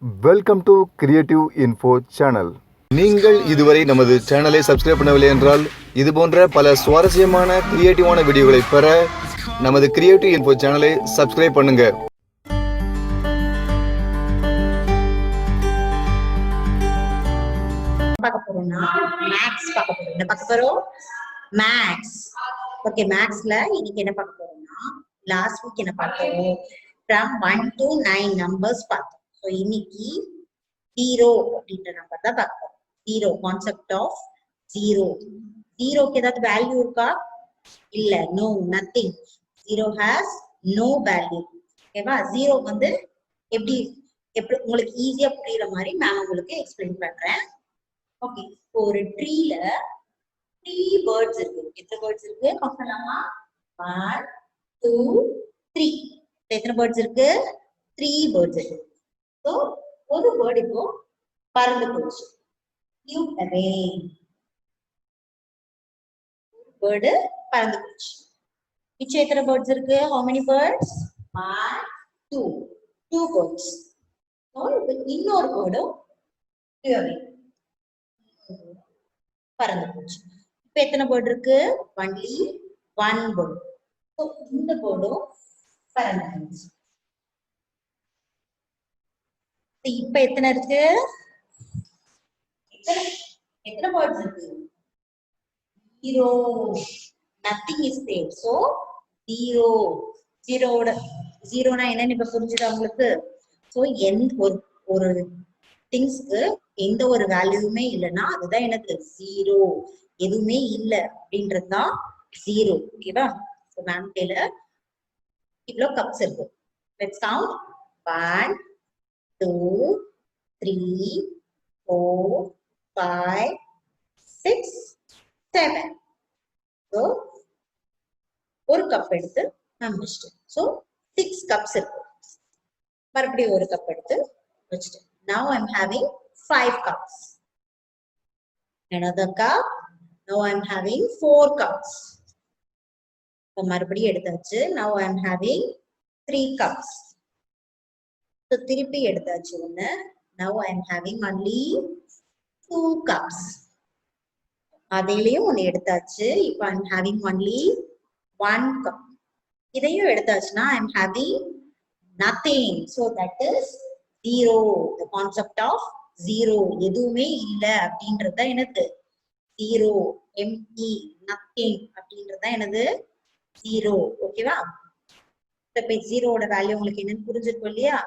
Welcome to creative info channel. நீங்கள் இதுவரை நமது சேனலை சப்ஸ்கிரைப் பண்ணவில்லை என்றால் இது போன்ற பல சுவாரஸ்யமான கிரியேட்டிவான வீடியோகளை பெற நமது கிரியேட்டிவ் இன்ஃபோ சேனலை சப்ஸ்கிரைப் பண்ணுங்க. பார்க்க போறோம்னா மேக்ஸ் பார்க்க போறோம். என்ன பார்க்க போறோம்? மேக்ஸ். ஓகே, மேக்ஸ்ல இன்னைக்கு என்ன பார்க்க போறோம்னா, லாஸ்ட் வீக் என்ன பார்த்தோம்? from 1 to 9 numbers பார்த்தோம். ஸோ இன்னைக்கு 0 அப்படின்ற நம்பர் தான் பார்க்க போறோம். 0 கான்செப்ட் ஆஃப் 0. 0க்கு ஏதாவது வேல்யூ இருக்கா? இல்ல, no, nothing. 0 has no value. ஓகேவா? 0 வந்து எப்படி எப்படி உங்களுக்கு ஈஸியா புரியுற மாதிரி நான் உங்களுக்கு எக்ஸ்பிளைன் பண்றேன். ஓகே, ஒரு ட்ரீல 3 பேர்ட்ஸ் இருக்கு. எத்தனை பேர்ட்ஸ் இருக்கு கவுண்ட் பண்ணலாமா? 1 2 3. எத்தனை பேர்ட்ஸ் இருக்கு? 3 பேர்ட்ஸ் இருக்கு. சோ ஒரு பேர்ட் இப்போ பறந்து போச்சு. flew away. பேர்டு பறந்து போச்சு. மிச்சம் எத்தனை பேர்ட்ஸ் இருக்கு? how many birds? 1 2 birds. So இன்னொரு பேர்டும் flew away. பறந்து போச்சு. இப்ப எத்தனை பேர்டு இருக்கு? only 1 bird. சோ இந்த பேர்டும் பறந்து போச்சு. இப்ப எத்தனை இருக்கு? எத்தனை பேர்ட்ஸ் இருக்கு? 0. nothing is there. so 0. 0 என்னன்னு இப்ப புரிஞ்சுதா உங்களுக்கு? சோ ஒரு திங்ஸ்க்கு எந்த ஒரு வேல்யூமே இல்லைன்னா அதுதான் எனக்கு 0. எதுவுமே இல்லை அப்படின்றதுதான் 0. ஓகேவா? மேம் கையில இவ்வளவு கப்ஸ் இருக்கு. Let's count. 1 2 3 4 5 6 7. ஸோ ஒரு கப் எடுத்து நான் வச்சுட்டேன். ஸோ 6 கப்ஸ் இருக்கு. மறுபடியும் ஒரு கப் எடுத்து வச்சுட்டேன். Now I'm having 5 cups. Another cup. Now I'm having 4 cups. மறுபடியும் எடுத்தாச்சு. Now I'm having 3 cups. So திருப்பி எடுத்தாச்சு ஒண்ணு. Now I'm having only 2 cups. அதிலையும் ஒண்ணு எடுத்தாச்சு. இப்போ I'm having only 1 cup. இதையும் எடுத்தாச்சுன்னா I'm having nothing. So that is 0. The concept of 0. எதுவுமே இல்ல அப்படின்றதுதான் என்னது? 0. empty, nothing அப்படின்றதுதான் என்னது? 0. ஓகேவா? இப்ப 0ஓட வேல்யூ உங்களுக்கு என்னன்னு புரிஞ்சிருக்கும் இல்லையா?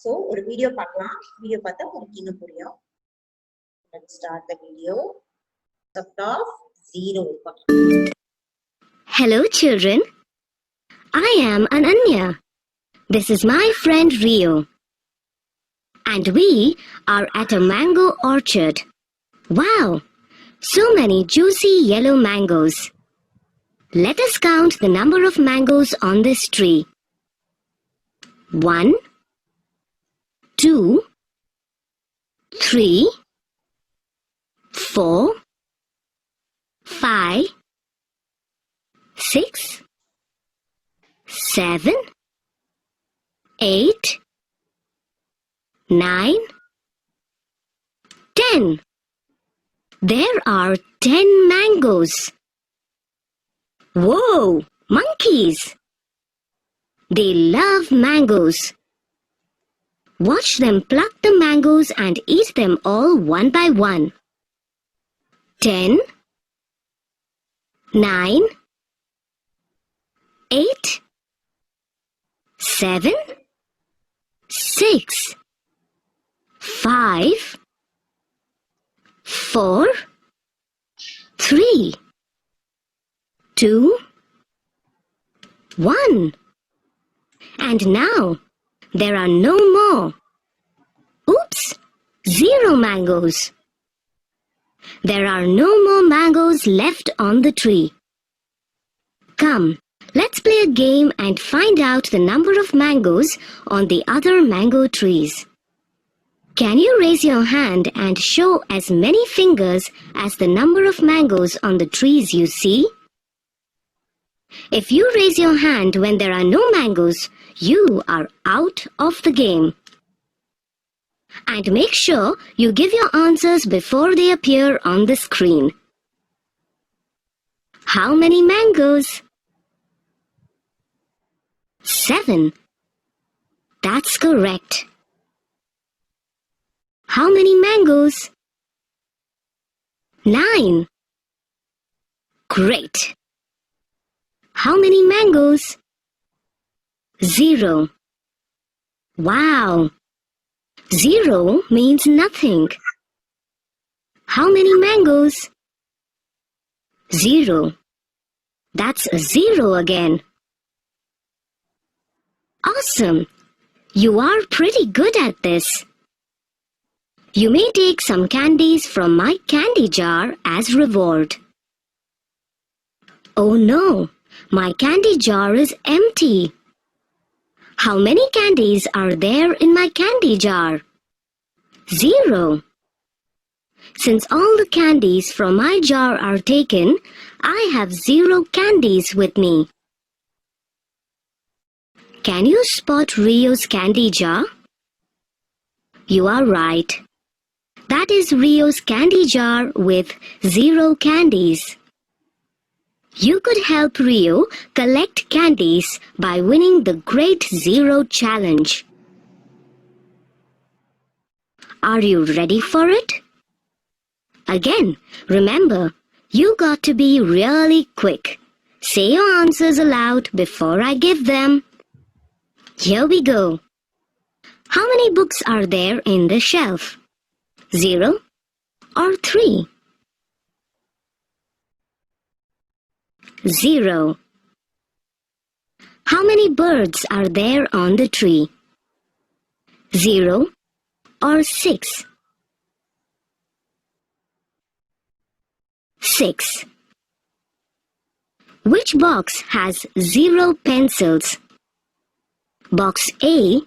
சோ ஒரு வீடியோ பார்க்கலாம். வீடியோ பார்த்தா உங்களுக்கு இன்னும் புரியும். Let's start the video. Concept of 0. Hello children. I am Ananya. This is my friend Rio. And we are at a mango orchard. Wow! So many juicy yellow mangoes. Let us count the number of mangoes on this tree. 1 2 3 4 5 6 7 8 9 10. There are 10 mangoes. Whoa! Monkeys! They love mangoes. Watch them pluck the mangoes and eat them all one by one. 10 9 8 7 6 5 4 3 2 1. And now there are no more. Oops! 0 mangoes. There are no more mangoes left on the tree. Come, let's play a game and find out the number of mangoes on the other mango trees. Can you raise your hand and show as many fingers as the number of mangoes on the trees you see? If you raise your hand when there are no mangoes, you are out of the game. And make sure you give your answers before they appear on the screen. How many mangoes? 7. That's correct. How many mangoes? 9. Great. How many mangoes? 0. Wow. 0 means nothing. How many mangoes? 0. That's a 0 again. Awesome. You are pretty good at this. You may take some candies from my candy jar as reward. Oh no, my candy jar is empty. How many candies are there in my candy jar? 0. Since all the candies from my jar are taken, I have 0 candies with me. Can you spot Rio's candy jar? You are right. That is Rio's candy jar with 0 candies. You could help Rio collect candies by winning the Great Zero Challenge. Are you ready for it? Again, remember, you got to be really quick. Say your answers aloud before I give them. Here we go. How many books are there in the shelf? 0 or 3? 0. How many birds are there on the tree? 0 or 6? 6. Which box has 0 pencils? Box A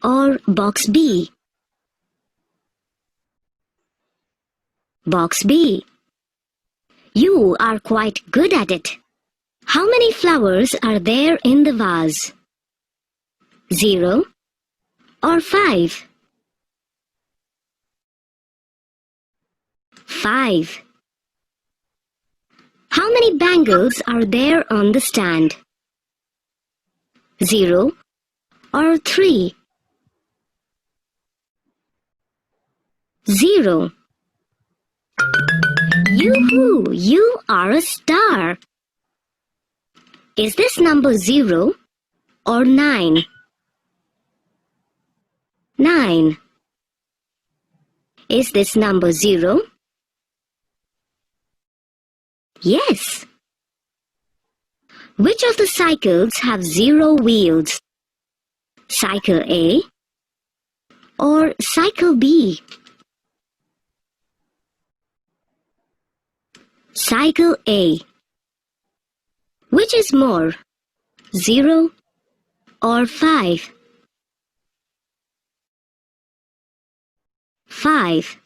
or box B? Box B. You are quite good at it. How many flowers are there in the vase? 0 or 5? 5. How many bangles are there on the stand? 0 or 3? 0. Yoo-hoo! You are a star! Is this number 0 or 9? 9. Is this number 0? Yes. Which of the cycles have 0 wheels? Cycle A or Cycle B? Cycle A. Which is more, 0 or 5? 5.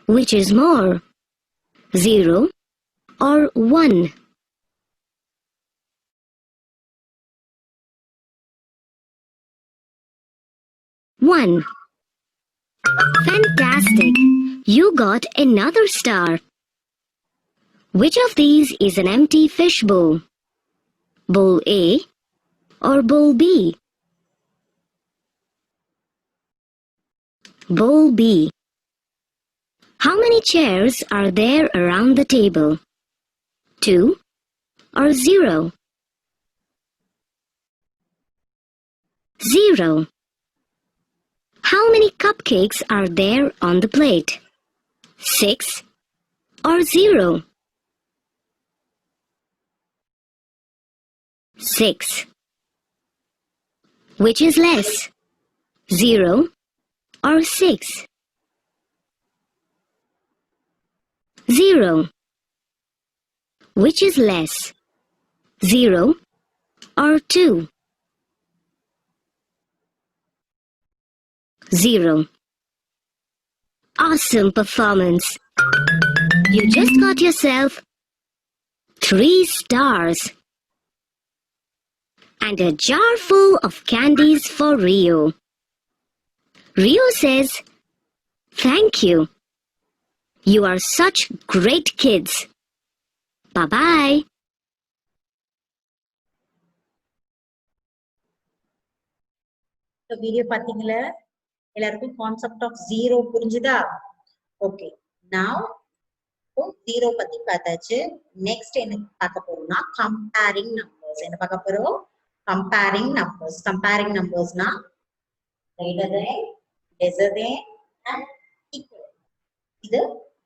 Which is more, 0 or 1? One. Fantastic! You got another star. Which of these is an empty fish bowl? Bowl A or bowl B? Bowl B. How many chairs are there around the table? 2 or 0? 0. How many cupcakes are there on the plate? 6 or 0? 6. Which is less, 0 or 6? 0. Which is less, 0 or 2? 0. Awesome performance! You just got yourself 3 stars and a jar full of candies for Rio. Rio says, "Thank you. You are such great kids. Bye-bye." Video பாத்தீங்களா? எல்லாருக்கும் concept of zero புரிஞ்சுதா? Okay, நாவ் zero பத்தி பார்த்தாச்சு. Next என்ன பார்க்க போறோம்னா comparing numbers. என்ன பார்க்க போறோம்? Comparing numbers. கம்பேரிங் நம்பர்ஸ்னா greater than, lesser than and equal. இது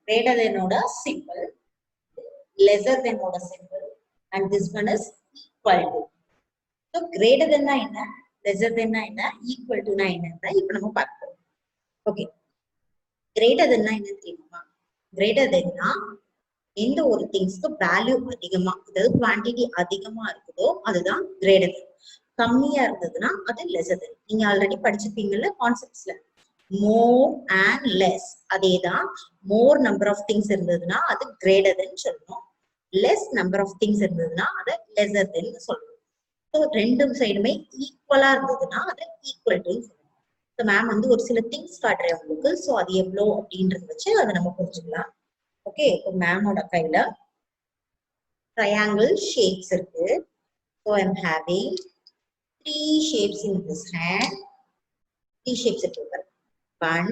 greater than ஓட சிம்பிள், lesser than ஓட simple, and this one is equal to. So greater than னா என்ன, lesser than னா என்ன, equal to னா என்ன, இப்ப நம்ம பார்ப்போம். ஓகே, greater than னா என்ன தெரியுமா? greater than னா எந்த ஒரு திங்ஸ்க்கு வேல்யூ அதிகமா, அதாவது குவான்டிட்டி அதிகமா இருக்குதோ அதுதான் greater than. கம்மியா இருந்ததுன்னா அது lesser than. நீங்க ஆல்ரெடி படிச்சிருப்பீங்கல்ல கான்செப்ட்ஸ்ல, more and less. அதேதான், more number of things இருந்ததுன்னா அது greater than சொல்லணும், less number of things இருந்ததுன்னா அது lesser than சொல்லணும். ஸோ ரெண்டு சைடுமே ஈக்குவலா இருந்ததுன்னா அது ஈக்குவல் டு சொல்லணும். ஸோ மேம் வந்து ஒரு சில திங்ஸ் காட்டுறேன் உங்களுக்கு. ஸோ அது எவ்வளோ அப்படின்றத வச்சு அதை நம்ம புரிஞ்சுக்கலாம். ஓகே, இப்போ மேமோட கையில ட்ரையாங்கிள் ஷேப்ஸ் இருக்கு. So I'm having 3 shapes in this hand. 3 shapes இருக்கு. 1,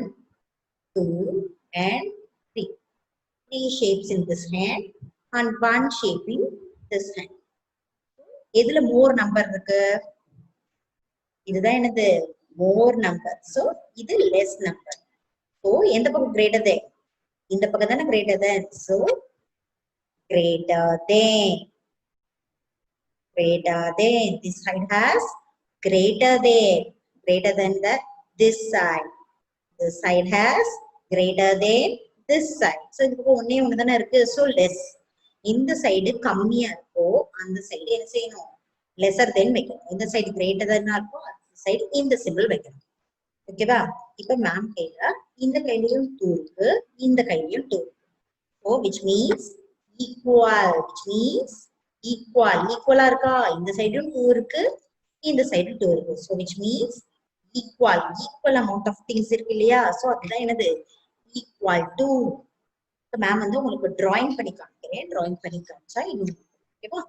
2 and 3. 3 shapes in this hand and 1 shape in this hand. எதுல மோர் நம்பர் இருக்கு? இதுதான் என்னது? More number. சோ இது லெஸ் நம்பர். சோ எந்த பக்கம் கிரேட்டர் தேன்? இந்த பக்கம் தானே greater than. So greater than, greater than. This side has greater than the this side. This side has greater than this side. So இதுக்கு ஒண்ணே ஒண்ணு தானே இருக்கு. So less. இந்த சைடு கம்மியா இருக்கோ அந்த சைடு என்ன செய்யணும்? லெசர் தென் வைக்கணும். இந்த சைடு கிரேட்டர் தென்னா இருக்கோ அந்த சைடு இந்த சிம்பிள் வைக்கணும். ஓகேவா? இப்ப மேம் கையில இந்த கையிலயும் 2 இருக்கு, இந்த கையிலயும் 2 இருக்கு. So which means equal. Which means equal. ஈக்குவலா இருக்கா? இந்த சைடும் 2 இருக்கு, இந்த சைடு 2 இருக்கு. So which means equal. Equal amount of things இருக்கு இல்லையா? So அதுதான் என்னது? equal to. மேம் வந்து உங்களுக்கு டிராயிங் பண்ணி காமிக்கிறேன். டிராயிங் பண்ணி காமிச்சா இன்னும் ஓகேவா?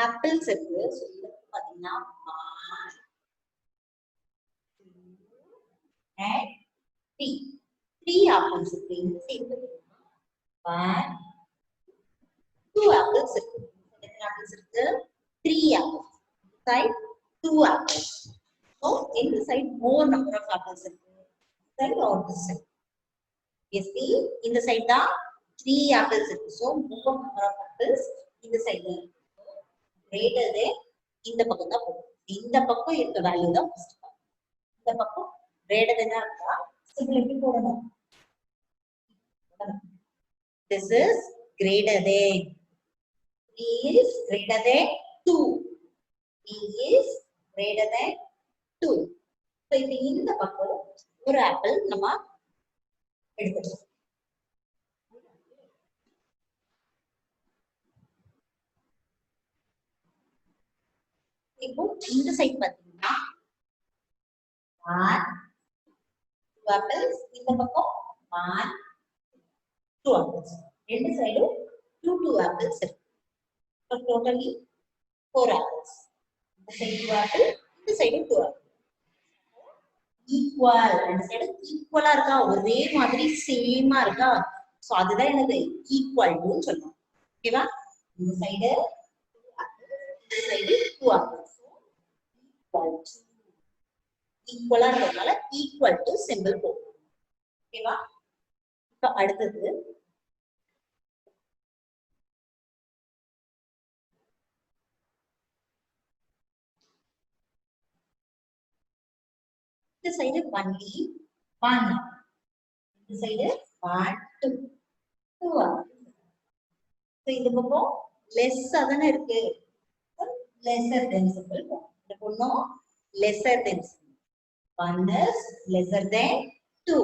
ஆப்பிள்ஸ் இருக்கு. ஸோ இது பாத்தீங்கன்னா 1, 2 and 3. 3 ஆப்பிள்ஸ் இருக்கு. இந்த சைடு பாத்தீங்கன்னா 1, 2 ஆப்பிள்ஸ் இருக்கு. எத்தனை ஆப்பிள்ஸ் இருக்கு? 3 ஆப்பிள்ஸ். Side 2 apples. ஸோ இந்த side more number of apples இருக்கு. Side or this side? Yes, in the side தான் 3 apples இருக்கு. So more number of apples இந்த side தான் இருக்கு. Greater than இந்த பக்கம் தான் போகும். இந்த பக்கம் இருக்க வேல்யூ தான் ஃபர்ஸ்ட் பார்க்கணும். இந்த பக்கம் greater than இருக்கா சிம்பிள் எப்படி போடணும்? This is greater than. 3 is greater than 2. 3 is greater than 2. So இப்போ இந்த பக்கம் ஒரு ஆப்பிள் நம்ம எடுத்துக்கலாம். இப்போ இந்த சைடு பாத்தீங்கன்னா 1, 2 ஆப்பிள்ஸ், இந்த பக்கம் 1, 2 ஆப்பிள்ஸ். ரெண்டு சைடும் 2 ஆப்பிள்ஸ் இருக்கு. So totally 4 apples. இந்த சைடு 2 ஆப்பிள், இந்த சைடு 2 ஆப்பிள். ஈக்குவல். ரெண்டு சைடு ஈக்குவலா இருக்கா? ஒரே மாதிரி சேமா இருக்கா? சோ அதுதான் என்னது? ஈக்குவல் டு சொல்லுவோம். ஓகேவா? இந்த சைடு 2 ஆப்பிள், இந்த side 2 apple. So equal to. ஈக்குவலா இருக்கறதால ஈக்குவல் டு சிம்பிள் போடும். ஓகேவா? இப்ப அடுத்தது இந்த சைடு only 1, இந்த சைடு 1, 2, 2 சோ இந்த பக்கம் லெஸ்ஸா தானே இருக்கு. லெஸ்ஸர் தென் சிம்பிள். இந்த பொண்ணும் lesser then simple. 1 is lesser than 2.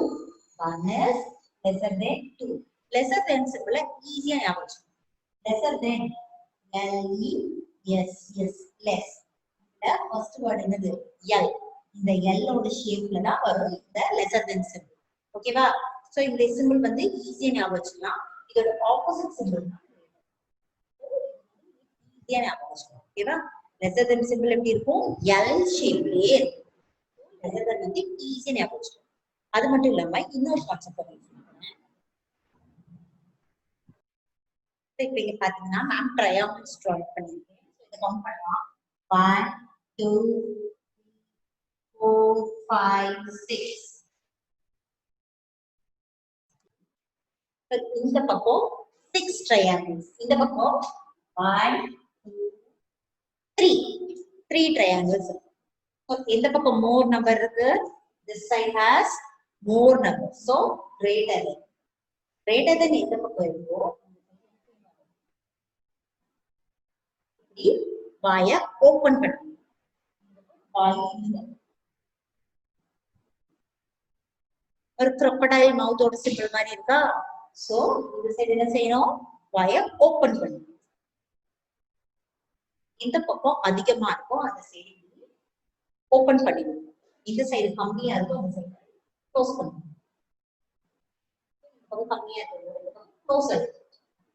1 is lesser than 2. lesser than சிம்பிள ஈஸியா ஞாபகம் வச்சுக்கணும். lesser than L E S S less. First word என்னது எல். இந்த எல்லோட ஷேப்ல தான் வரும் இந்த லெசர் தென் சிம்பிள். ஓகேவா? சோ இந்த சிம்பிள் வந்து ஈஸியா ஞாபகம் வச்சுக்கலாம். இதோட ஆப்போசிட் சிம்பிள் தான் ஈஸியா ஞாபகம் வச்சுக்கலாம். ஓகேவா? லெசர் தென் சிம்பிள் எப்படி இருக்கும்? எல் ஷேப்லயே இருக்கும். லெசர் தென் வந்து ஈஸியா ஞாபகம் வச்சுக்கலாம். அது மட்டும் இல்லாம இன்னொரு கான்செப்ட் சொல்றேன். இப்ப இங்க பாத்தீங்கன்னா மேம் ட்ரையாங்கிள்ஸ் டிரா பண்ணிருக்கேன். இதை கவுண்ட் பண்ணலாம். 1 2 4 5 6. இந்த பக்கம் 6 triangles. இந்த பக்கம் 1 2 3 triangles. இந்த பக்கம் more number இருக்கு. This side has more number. So greater than. Greater than இந்த பக்கம் இருக்கோ வாய ஓபன் பண்ணணும். ஒரு crocodile மவுத்தோட சிம்பிள் மாதிரி இருக்கா? சோ இந்த சைடு என்ன செய்யணும்? வாய ஓபன் பண்ணணும். இந்த பக்கம் அதிகமா இருக்கும், அந்த சைடு ஓபன் பண்ணிடணும். இந்த சைடு கம்மியா இருக்கும், அந்த சைடு க்ளோஸ் பண்ணணும். பக்கம் கம்மியா இருக்கு, க்ளோஸ் ஆயிடும்.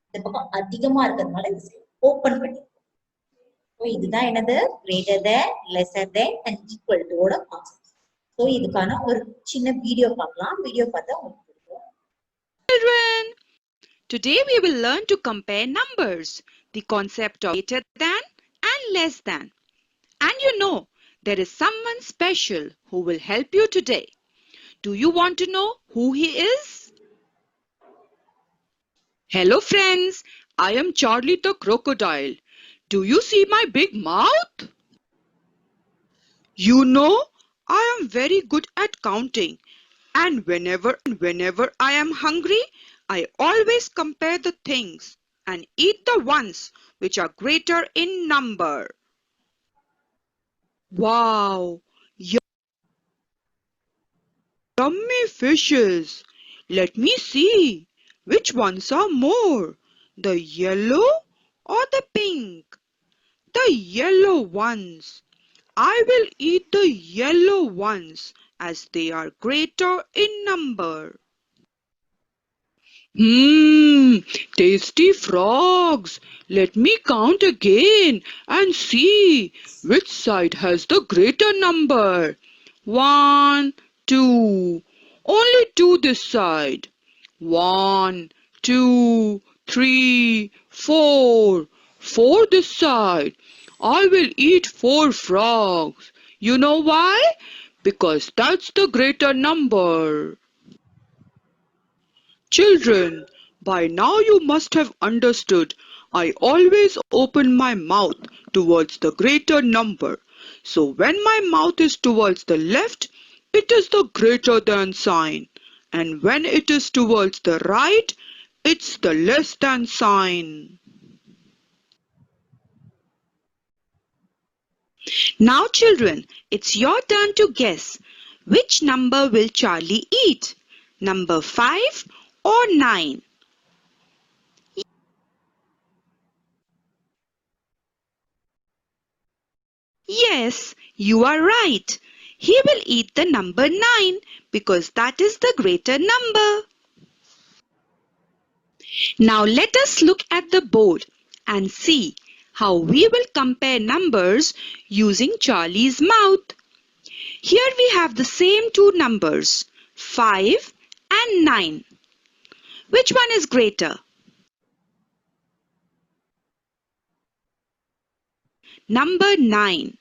இந்த பக்கம் அதிகமா இருக்கிறதுனால இந்த சைடு ஓபன் பண்ணிடணும். இதுதான் என்னது? Greater than, lesser than and equal to ஓட கான்செப்ட். சோ இதுக்கான ஒரு சின்ன வீடியோ பார்க்கலாம். வீடியோ பார்த்தா உங்களுக்கு புரியும். Children, today we will learn to compare numbers, the concept of greater than and less than. And you know, there is someone special who will help you today. Do you want to know who he is? Hello friends, I am Charlie the crocodile. Do you see my big mouth? You know, I am very good at counting, and whenever I am hungry, I always compare the things and eat the ones which are greater in number. Wow! Yummy fishes! Let me see. Which ones are more? The yellow or the pink? The yellow ones. I will eat the yellow ones as they are greater in number. Tasty frogs. Let me count again and see which side has the greater number. 1, 2. Only 2 this side. 1, 2, 3, 4. 4 this side. I will eat 4 frogs. You know why? Because that's the greater number. Children, by now you must have understood I always open my mouth towards the greater number. So when my mouth is towards the left, it is the greater than sign. And when it is towards the right, it's the less than sign. Now children, it's your turn to guess. Which number will Charlie eat? Number 5 or 9? Yes, you are right. He will eat the number 9 because that is the greater number. Now let us look at the board and see how we will compare numbers using Charlie's mouth. Here we have the same two numbers, 5 and 9. Which one is greater? Number 9.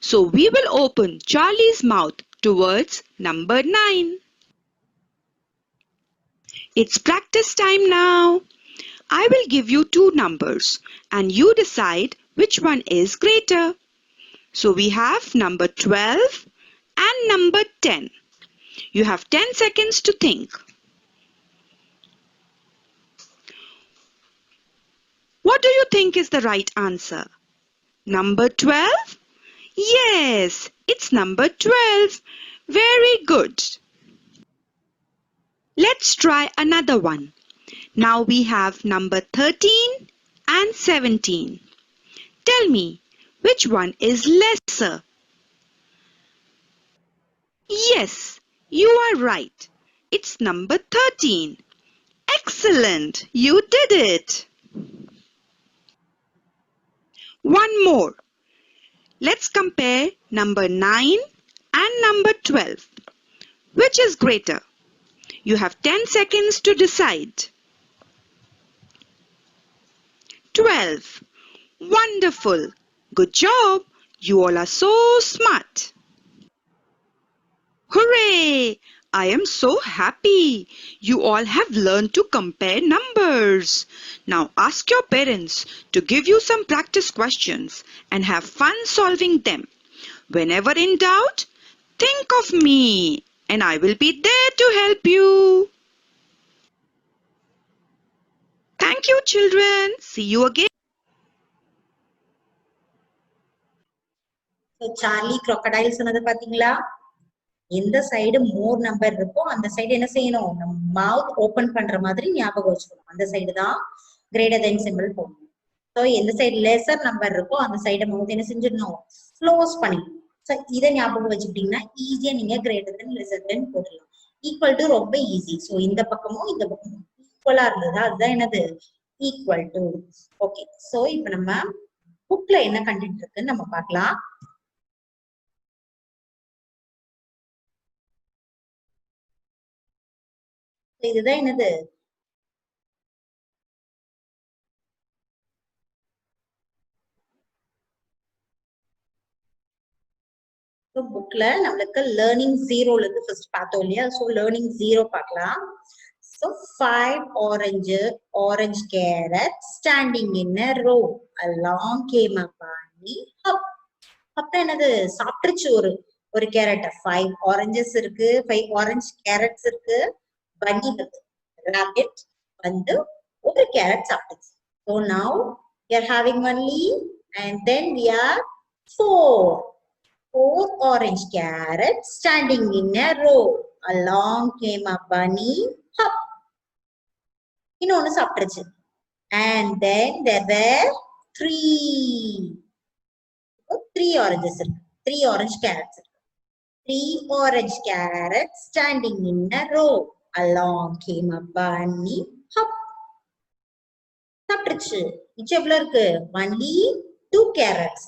So we will open Charlie's mouth towards number 9. It's practice time now. I will give you two numbers and you decide which one is greater. So we have number 12 and number 10. You have 10 seconds to think. What do you think is the right answer? Number 12? Yes, it's number 12. Very good. Let's try another one. Now we have number 13 and 17. Tell me, Which one is lesser? Yes, you are right. It's number 13. Excellent! You did it! One more. Let's compare number 9 and number 12. Which is greater? You have 10 seconds to decide. 12. Wonderful! Good job! You all are so smart. Hooray! I am so happy. You all have learned to compare numbers. Now ask your parents to give you some practice questions and have fun solving them. Whenever in doubt, think of me and I will be there to help you. Thank you, children. See you again. So Charlie crocodile சொன்னது பாத்தீங்களா? எந்த side more number இருக்கோ அந்த side என்ன செய்யணும்? நம்ம மவுத் open பண்ற மாதிரி ஞாபகம் வச்சுக்கணும். அந்த சைடு தான் கிரேட்டர் தென் சிம்பிள் போடணும். ஸோ எந்த சைடு லெசர் நம்பர் இருக்கோ அந்த சைடு மவுத் என்ன செஞ்சிடணும்? க்ளோஸ் பண்ணிடணும். ஸோ இதை ஞாபகம் வச்சுக்கிட்டீங்கன்னா ஈஸியா நீங்க கிரேட்டர் தென் லெசர் தென் போடலாம். ஈக்குவல் டு ரொம்ப ஈஸி. ஸோ இந்த பக்கமும் இந்த பக்கமும் ஈக்குவலா இருந்தது, அதுதான் என்னது? Equal to. ஓகே, ஸோ இப்ப நம்ம புக்ல என்ன கண்டென்ட் இருக்குன்னு நம்ம பார்க்கலாம். இதுதான் என்னது? புக்ல நம்மளுக்கு லேர்னிங் ஜீரோல இருந்து ஃபர்ஸ்ட் பார்த்தோம் இல்லையா? சோ லேர்னிங் ஜீரோ பார்க்கலாம். So 5 orange carrots standing in a row. Along came a bunny. அப்ப என்னது? சாப்பிட்டுச்சு ஒரு கேரட். 5 oranges இருக்கு, 5 orange carrots இருக்கு. bunny வந்து rabbit வந்து ஒரு carrot சாப்பிட்டுச்சு. So now we are having only and then we are 4 orange carrots standing in a row. Along came a bunny. Hop. இன்னொன்னு சாப்பிட்டுச்சு. And then there were 3 oranges இருக்கு. 3 orange carrots இருக்கு. 3 orange carrots standing in a row. Along came a bunny. Hop. சாப்பிட்டுச்சு. மிச்சம் எவ்வளவு இருக்கு? only 2 carrots.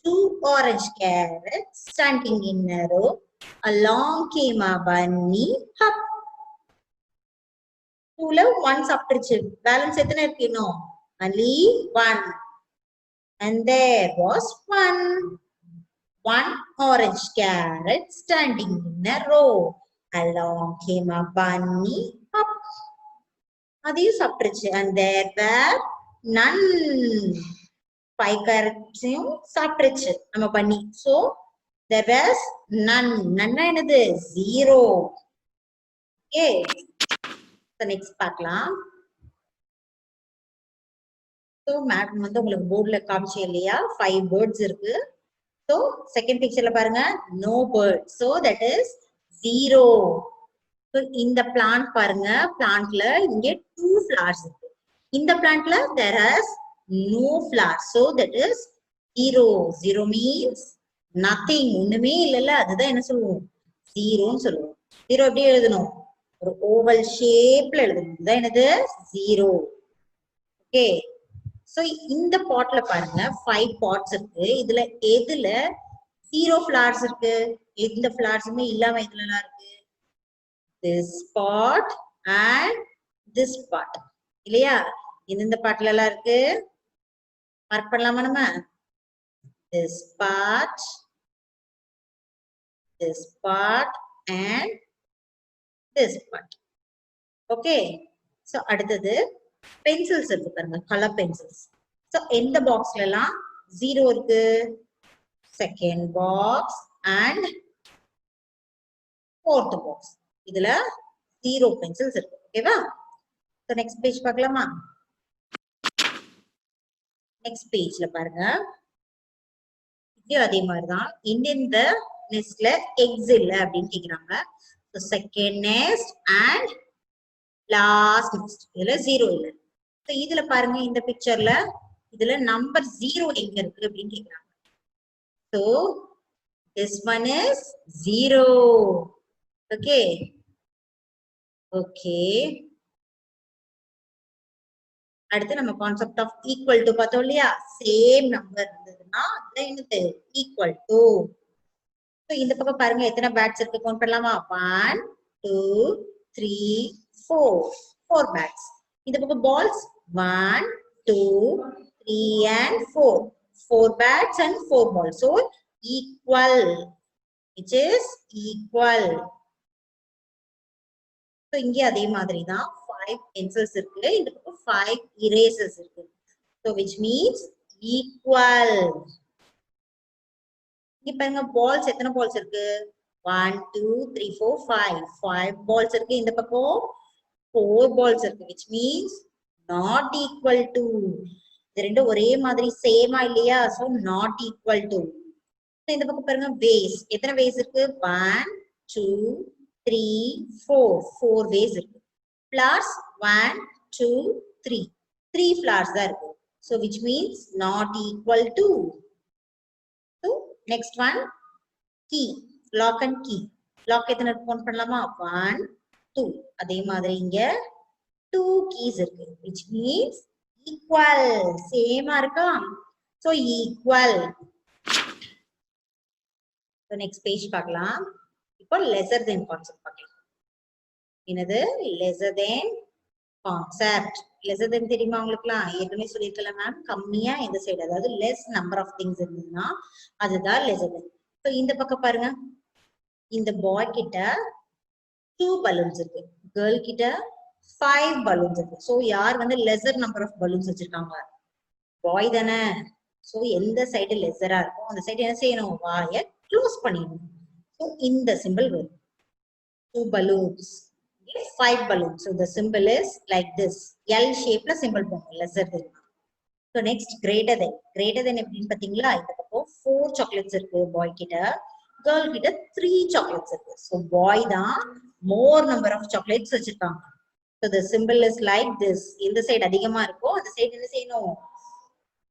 2 orange carrots standing in a row. Along came a bunny. Hop. 2ல 1 சாப்பிட்டுச்சு. Balance எத்தனை இருக்கு இன்னும்? only 1. And there was one orange carrot standing in a row. Along came a bunny. Hop. அதையும் சாப்பிட்டுச்சு. And there were none. 5 carrots-ஐயும் சாப்பிட்டுச்சு நம்ம bunny. So there was none. none என்னது? 0. Okay. So next பார்க்கலாம். So madam வந்து உங்களுக்கு போர்ட்ல காமிச்சே இல்லையா? 5 birds இருக்கு. So second பிக்சர்ல பாருங்க, no bird. So that is 0. So இந்த பிளான்ட் பாருங்க, பிளான்ட்ல இங்க 2 flowers இருக்கு. இந்த பிளான்ட்ல there has no flowers. So that is 0. 0 means nothing. ஒண்ணுமே இல்லைல்ல, அதுதான் என்ன சொல்லுவோம்? 0ன்னு சொல்லுவோம். 0 எப்படி எழுதணும்? ஒரு ஓவல் ஷேப்ல எழுதணும். இதுதான் என்னது? 0. ஓகே. சோ இந்த பாட்ல பாருங்க 5 பாட்ஸ் இருக்கு. இதுல எதுல 0 flowers இருக்கு? எந்த ஃபிளவர்ஸுமே இல்லாம இதுலலாம் இருக்கு? this pot and this pot. இல்லையா? இந்த பாட்ல எல்லாம் இருக்கு. மார்க் பண்ணலாமா நம்ம? this pot and this part. Okay. So அடுத்தது பென்சில்ஸ் இருக்கு பாருங்க, கலர் பென்சில்ஸ். So எந்த பாக்ஸ்ல எல்லாம் 0 இருக்கு? Second box and fourth box. இதுல 0 பென்சில்ஸ் இருக்கு. ஓகேவா? So next பேஜ் பார்க்கலாமா? நெக்ஸ்ட் பேஜ்ல பாருங்க, இது அதே மாதிரிதான். இந்த நெஸ்ட்ல எக்ஸ் இல்ல அப்படின்னு கேக்குறாங்க. So second nest and last nest. இதுல 0 இல்ல. So இதுல பாருங்க, இந்த பிக்சர்ல இதுல நம்பர் 0 எங்க இருக்கு அப்படின்னு கேக்குறாங்க. So this one is 0. Okay. Okay. அடுத்து நம்ம கான்செப்ட் ஆஃப் ஈக்குவல் டு பார்த்தோம் இல்லையா? சேம் நம்பர் இருந்ததுன்னா அதுல என்னது ஈக்குவல் டு. So இந்த பக்கம் பாருங்க எத்தனை பேட்ஸ் இருக்கு கவுண்ட் பண்ணலாமா? 1 2 3 4 4 பேட்ஸ். இந்த பக்கம் balls 1 2 3 and 4 4 bats and 4 balls. So equal, which is equal. So இங்கே அதே மாதிரி தான் 5 pencils இருக்கு, இந்த பக்கம் 5 erasers இருக்கு. So which means equal. இங்க பாருங்க பால்ஸ் எத்தனை பால்ஸ் இருக்கு? 1 2 3 4 5 5 balls இருக்கு, இந்த பக்கம் 4 balls இருக்கு, which means not equal to. இது ரெண்டும் ஒரே மாதிரி சேமா இல்லையா? So not equal to. இந்த பக்கம் பாருங்க வேஸ் எத்தனை வேஸ் இருக்கு? 1 2 3 4 4 வேஸ் இருக்கு. ஃபிளவர்ஸ் 1 2 3 3 ஃபிளவர்ஸ் தான் இருக்கு. So which means not equal to. So next one key, lock and key. lock எத்தனை கவுண்ட் பண்ணலாமா? 1 2. அதே மாதிரி இங்க 2 keys இருக்கு, which means equal. சேமா இருக்கா? So equal. So next page பார்க்கலாம். இப்போ lesser than concept பார்க்கலாம். என்னது lesser than concept? lesser than தெரியுமா உங்களுக்குலாம்? ஏற்கனவே சொல்லிருக்கலாம் மேம், கம்மியா இந்த சைடு, அதாவது less number of things இருந்ததுன்னா அதுதான் lesser than. So இந்த பக்கம் பாருங்க, இந்த பாய் கிட்ட 2 balloons இருக்கு, கேர்ள் கிட்ட 5 balloons இருக்கு. சோ யார் வந்து lesser number of balloons வச்சிருக்காங்க? பாய் தானே. சோ எந்த சைடு லெஸரா இருக்கும் அந்த சைடு என்ன செய்யணும்? வாயை க்ளோஸ் பண்ணிடணும். சோ இந்த சிம்பிள் வரும். 2 balloons, 5 balloons. So the symbol is like this. L shape ல symbol போகும், lesser than. So next greater than. greater than எப்படின்னு பாத்தீங்களா? இந்த பக்கம் 4 chocolates இருக்கு பாய் கிட்ட, கேர்ள் கிட்ட 3 chocolates இருக்கு. So boy தான் more number of chocolates வச்சிருக்காங்க. So the symbol is like this. இந்த சைடு அதிகமா இருக்கும், அந்த சைடு என்ன செய்யணும்?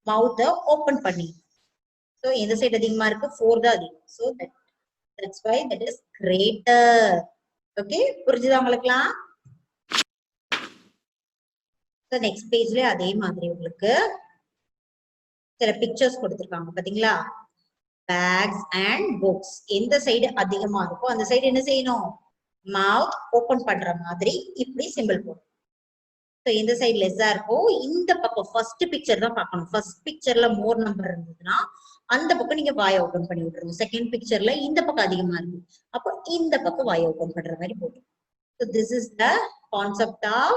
மவுத்த ஓபன் பண்ணி. So இந்த சைடு அதிகமா இருக்கு, 4 தான் அதிகம். So that's why that is greater. Okay, புரிஞ்சுதா உங்களுக்குலாம்? So next pageல அதே மாதிரி உங்களுக்கு சில பிக்சர்ஸ் கொடுத்திருக்காங்க பாத்தீங்களா? bags and books. எந்த சைடு அதிகமா இருக்கோ அந்த சைடு என்ன செய்யணும்? மவுத் ஓபன் பண்ற மாதிரி இப்படி சிம்பிள் போடும். சோ எந்த சைடு லெஸ்ஸா இருக்கோ இந்த பக்கம் ஃபர்ஸ்ட் பிக்சர் தான் பார்க்கணும். ஃபர்ஸ்ட் பிக்சர்ல மோர் நம்பர் இருந்ததுன்னா அந்த பக்கம் நீங்க வாயை ஓபன் பண்ணி விட்டுருங்க. செகண்ட் பிக்சர்ல இந்த பக்கம் அதிகமா இருக்கு, அப்போ இந்த பக்கம் வாயை ஓபன் பண்ற மாதிரி போடும். So this is the concept of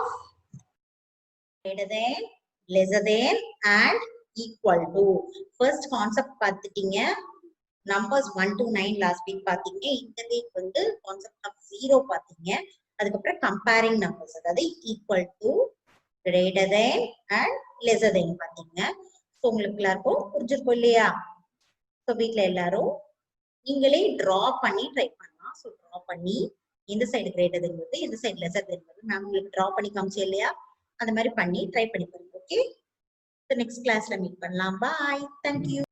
greater than, lesser than and equal to. First concept பார்த்துட்டீங்க, numbers 1 to 9 last week பாத்தீங்க. இந்த வீக் வந்து கான்செப்ட் ஆஃப் 0 பாத்தீங்க. அதுக்கப்புறம் கம்பேரிங் நம்பர்ஸ், அதாவது equal to, greater than and lesser than பாத்தீங்க. So உங்களுக்கு எல்லாருக்கும் புரிஞ்சிருக்கும் இல்லையா? ஸோ வீட்ல எல்லாரும் நீங்களே டிரா பண்ணி ட்ரை பண்ணலாம். ஸோ டிரா பண்ணி எந்த சைடு greater than வருது, எந்த சைடு lesser than வருது, நான் உங்களுக்கு டிரா பண்ணி காமிச்சேன் இல்லையா? அந்த மாதிரி பண்ணி ட்ரை பண்ணி பாருங்க. ஓகே, நெக்ஸ்ட் கிளாஸ்ல மீட் பண்ணலாம். பாய், தேங்க்யூ.